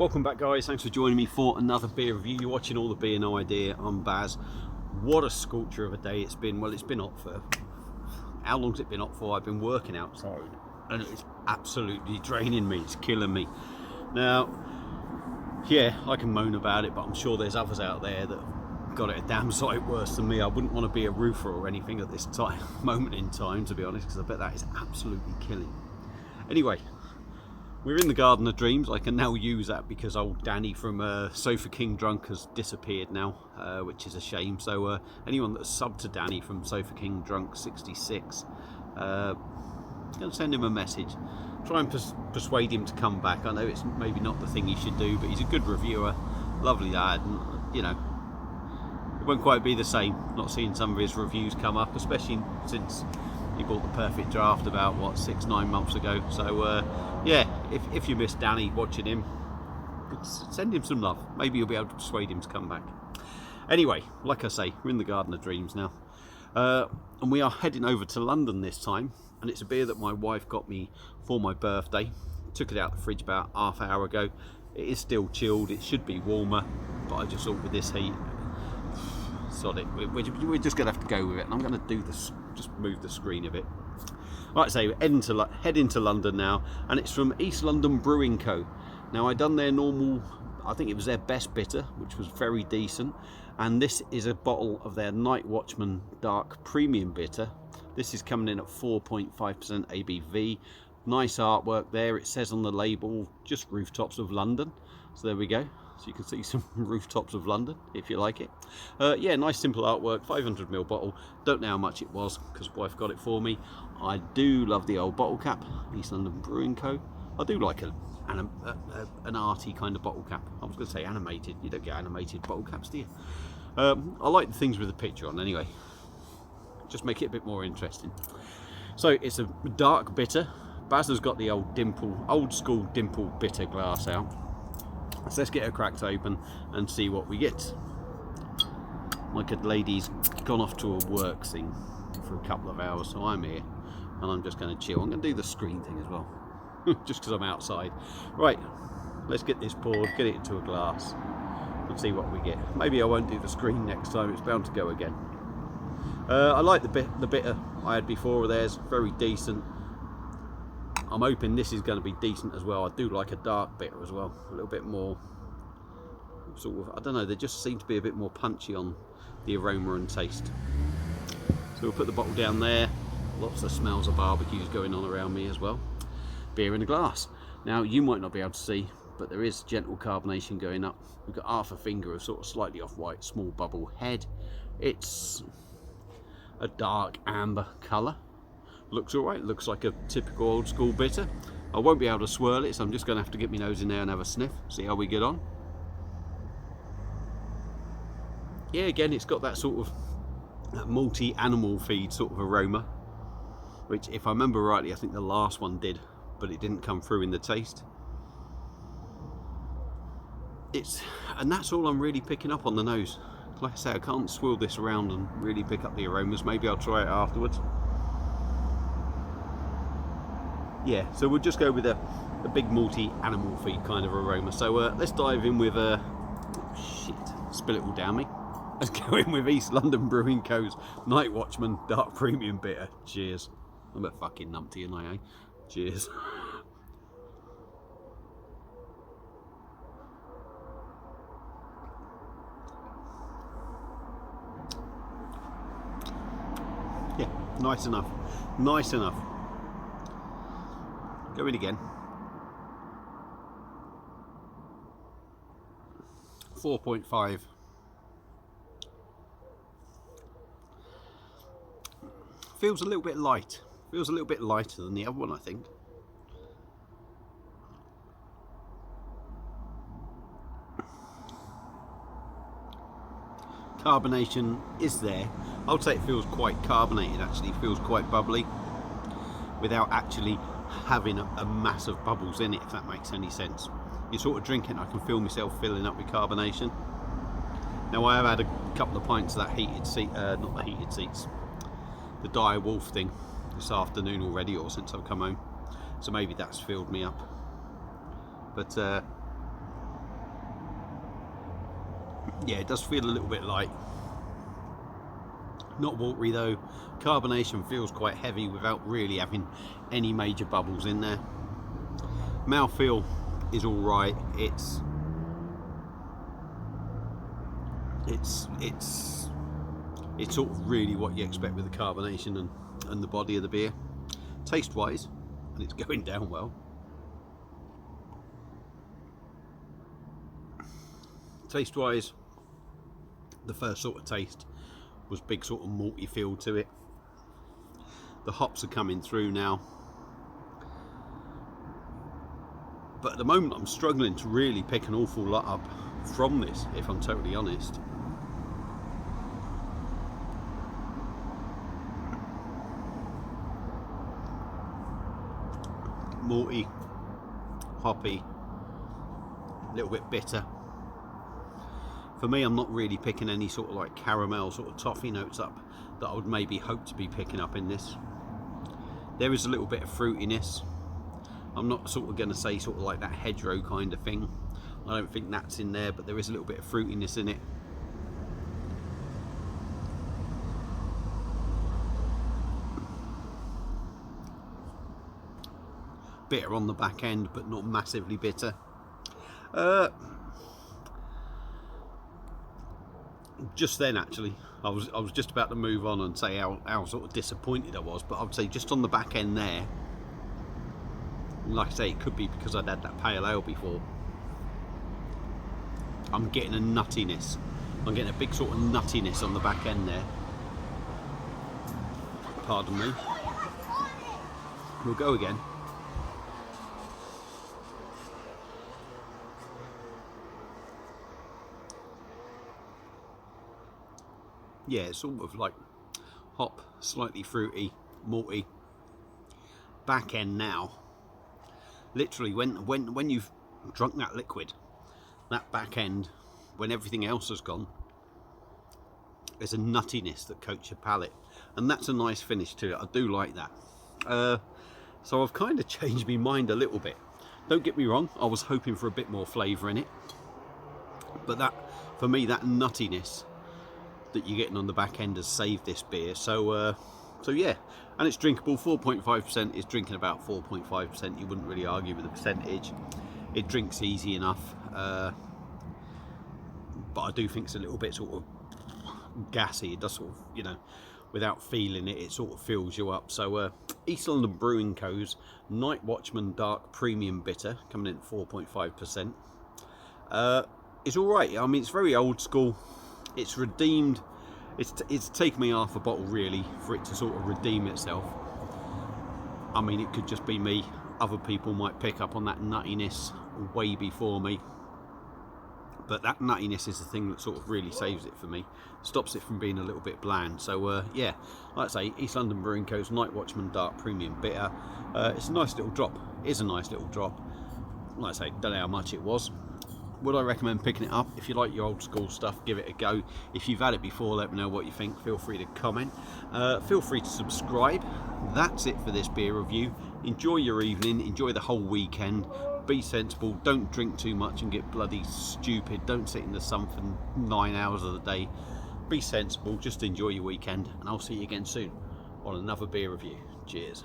Welcome back, guys. Thanks for joining me for another beer review. You're watching All the Beer No Idea. I'm Baz. What a scorcher of a day it's been. Well, it's been hot for... How long's it been hot for? I've been working outside and it's absolutely draining me. It's killing me. Now, yeah, I can moan about it, but I'm sure there's others out there that have got it a damn sight worse than me. I wouldn't want to be a roofer or anything at this moment in time, to be honest, because I bet that is absolutely killing. Anyway, we're in the Garden of Dreams. I can now use that because old Danny from Sofa King Drunk has disappeared now, which is a shame. So anyone that's subbed to Danny from Sofa King Drunk 66, I'm going to send him a message. Try and persuade him to come back. I know it's maybe not the thing he should do, but he's a good reviewer, lovely lad, and you know, it won't quite be the same not seeing some of his reviews come up, especially since he bought the Perfect Draft about, what, 6-9 months ago. So yeah, if you miss Danny watching him, send him some love. Maybe you'll be able to persuade him to come back. Anyway, like I say, we're in the Garden of Dreams now, and we are heading over to London this time, and it's a beer that my wife got me for my birthday. Took it out of the fridge about half an hour ago. It is still chilled. It should be warmer, but I just thought with this heat, sod it, we're just going to have to go with it, and I'm going to do this, just move the screen a bit. Like I say, we're heading to London now, and it's from East London Brewing Co. Now, I done their normal, I think it was their best bitter, which was very decent, and this is a bottle of their Nightwatchman Dark Premium Bitter. This is coming in at 4.5% ABV. Nice artwork there. It says on the label, just rooftops of London. So there we go. So you can see some rooftops of London, if you like it. Yeah, nice simple artwork, 500ml bottle. Don't know how much it was, because wife got it for me. I do love the old bottle cap, East London Brewing Co. I do like an arty kind of bottle cap. I was going to say animated. You don't get animated bottle caps, do you? I like the things with the picture on anyway. Just make it a bit more interesting. So it's a dark bitter. Baz has got the old school dimple bitter glass out. So let's get her cracked open and see what we get. My good lady's gone off to a work thing for a couple of hours, so I'm here and I'm just going to chill. I'm going to do the screen thing as well, just because I'm outside. Right, let's get this poured, get it into a glass and see what we get. Maybe I won't do the screen next time, it's bound to go again. I like the bitter I had before of theirs, very decent. I'm hoping this is going to be decent as well. I do like a dark bitter as well, a little bit more sort of, I don't know, they just seem to be a bit more punchy on the aroma and taste. So we'll put the bottle down there. Lots of smells of barbecues going on around me as well. Beer in a glass. Now you might not be able to see, but there is gentle carbonation going up. We've got half a finger of sort of slightly off-white small bubble head. It's a dark amber colour. Looks alright, looks like a typical old school bitter. I won't be able to swirl it, so I'm just going to have to get my nose in there and have a sniff, see how we get on. Yeah, again, it's got that sort of malty animal feed sort of aroma, which, if I remember rightly, I think the last one did, but it didn't come through in the taste. And that's all I'm really picking up on the nose. Like I say, I can't swirl this around and really pick up the aromas. Maybe I'll try it afterwards. Yeah, so we'll just go with a big malty animal feed kind of aroma. So let's dive in with shit, spill it all down me. Let's go in with East London Brewing Co.'s Nightwatchman Dark Premium Bitter. Cheers. I'm a fucking numpty, and I, eh? Cheers. Yeah, nice enough. Nice enough. Go in again. 4.5. Feels a little bit light. Feels a little bit lighter than the other one, I think. Carbonation is there. I would say it feels quite carbonated, actually. It feels quite bubbly without actually having a mass of bubbles in it, if that makes any sense. You sort of drink it and I can feel myself filling up with carbonation. Now, I have had a couple of pints of that heated seat, not the heated seats, the Dire Wolf thing this afternoon already, or since I've come home, so maybe that's filled me up. But Yeah, it does feel a little bit light. Not watery though. Carbonation feels quite heavy without really having any major bubbles in there. Mouthfeel is all right. It's sort of really what you expect with the carbonation and the body of the beer. Taste wise, and it's going down well. Taste wise, the first sort of taste was big sort of malty feel to it. The hops are coming through now, but at the moment I'm struggling to really pick an awful lot up from this, if I'm totally honest. Malty, hoppy, a little bit bitter. For me, I'm not really picking any sort of like caramel sort of toffee notes up that I would maybe hope to be picking up in this. There is a little bit of fruitiness. I'm not sort of going to say sort of like that hedgerow kind of thing. I don't think that's in there, but there is a little bit of fruitiness in it. Bitter on the back end, but not massively bitter. Just then, actually, I was just about to move on and say how sort of disappointed I was, but I would say just on the back end there, like I say, it could be because I'd had that pale ale before. I'm getting a nuttiness. I'm getting a big sort of nuttiness on the back end there. Pardon me. We'll go again. Yeah, it's sort of like hop, slightly fruity, malty. Back end now. Literally, when you've drunk that liquid, that back end, when everything else has gone, there's a nuttiness that coats your palate, and that's a nice finish to it. I do like that. So I've kind of changed my mind a little bit. Don't get me wrong, I was hoping for a bit more flavour in it, but that, for me, that nuttiness that you're getting on the back end has saved this beer. So yeah, and it's drinkable. 4.5% is drinking about 4.5%. You wouldn't really argue with the percentage. It drinks easy enough, but I do think it's a little bit sort of gassy. It does sort of, you know, without feeling it, it sort of fills you up. So East London Brewing Co.'s Nightwatchman Dark Premium Bitter, coming in at 4.5%. It's all right. I mean, it's very old school. It's redeemed. It's taken me half a bottle really for it to sort of redeem itself. I mean, it could just be me. Other people might pick up on that nuttiness way before me, but that nuttiness is the thing that sort of really saves it for me, stops it from being a little bit bland. So yeah, like I say, East London Brewing Co.'s Nightwatchman Dark Premium Bitter. It's a nice little drop. It is a nice little drop. Like I say, don't know how much it was. Would I recommend picking it up? If you like your old school stuff, give it a go. If you've had it before, let me know what you think. Feel free to comment. Feel free to subscribe. That's it for this beer review. Enjoy your evening. Enjoy the whole weekend. Be sensible. Don't drink too much and get bloody stupid. Don't sit in the sun for 9 hours of the day. Be sensible. Just enjoy your weekend. And I'll see you again soon on another beer review. Cheers.